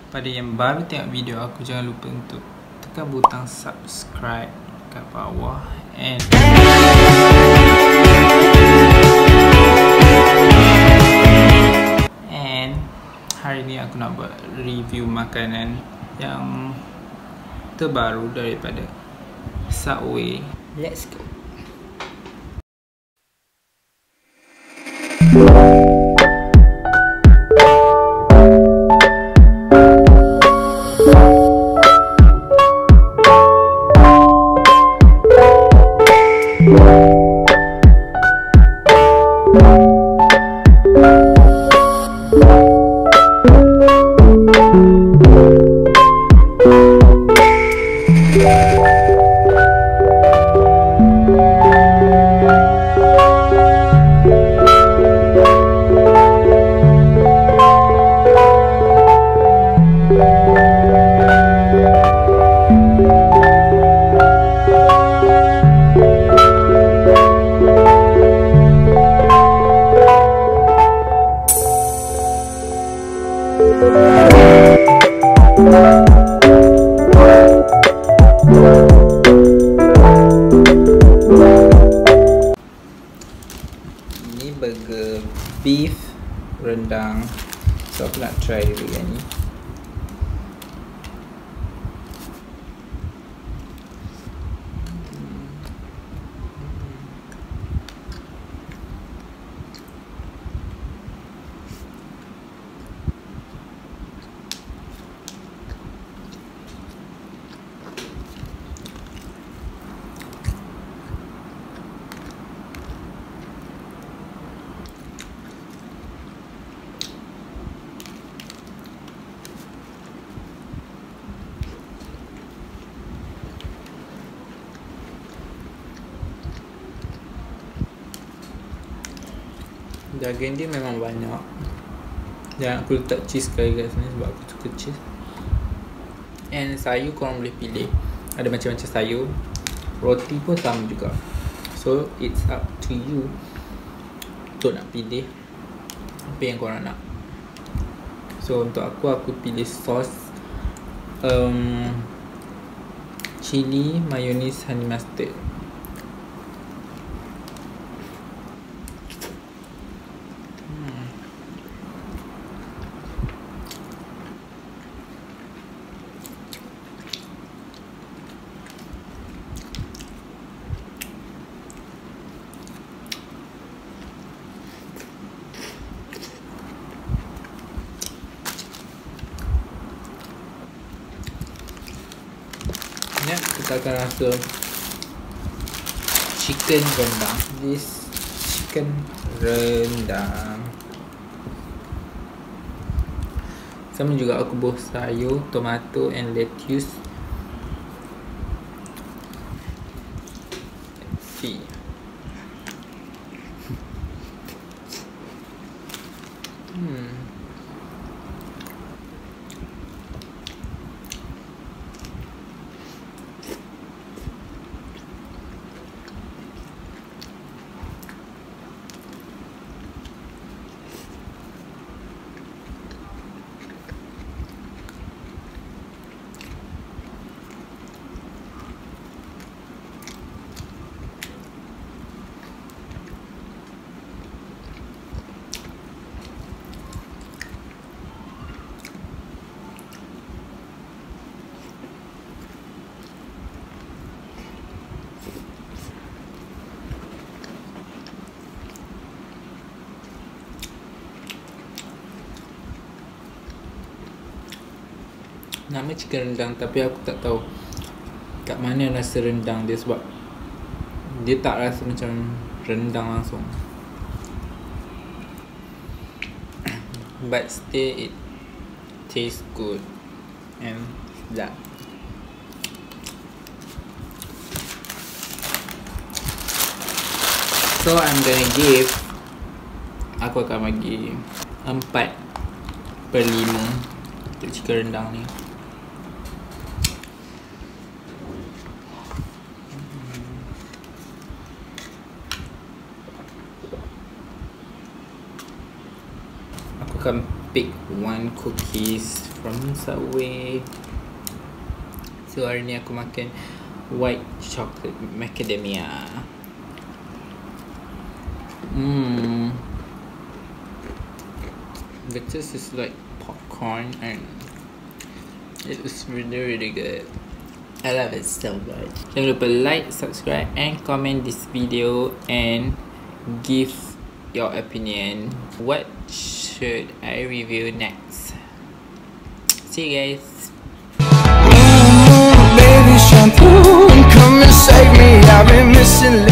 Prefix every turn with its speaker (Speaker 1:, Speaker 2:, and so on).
Speaker 1: Pada yang baru tengok video aku, jangan lupa untuk tekan butang subscribe kat bawah. And hari ni aku nak buat review makanan yang terbaru daripada Subway. Let's go. Ini burger beef rendang. So aku nak try dulu yang ni. Daging dia memang banyak. Dan aku letak cheese sekali kat sini sebab aku suka cheese. And sayur korang boleh pilih. Ada macam-macam sayur. Roti pun sama juga. So it's up to you untuk nak pilih apa yang korang nak. So untuk aku pilih sos chili, mayonnaise, honey mustard. Kita akan rasa chicken rendang. This chicken rendang. Sama juga aku buah sayur, tomato and lettuce. Let's see. Nama chicken rendang, tapi aku tak tahu kat mana rasa rendang dia sebab dia tak rasa macam rendang langsung. But still it tastes good and that. So I'm gonna give, aku akan bagi 4/5 untuk chicken rendang ni. Aku akan pick one cookies from Subway. So hari ni aku makan white chocolate macadamia. The taste is like popcorn and it is really good. I love it so much. Jangan lupa like, subscribe and comment this video and give your opinion. What should I review next? See you guys.
Speaker 2: Baby shampoo, come and save me. I've been missing lately.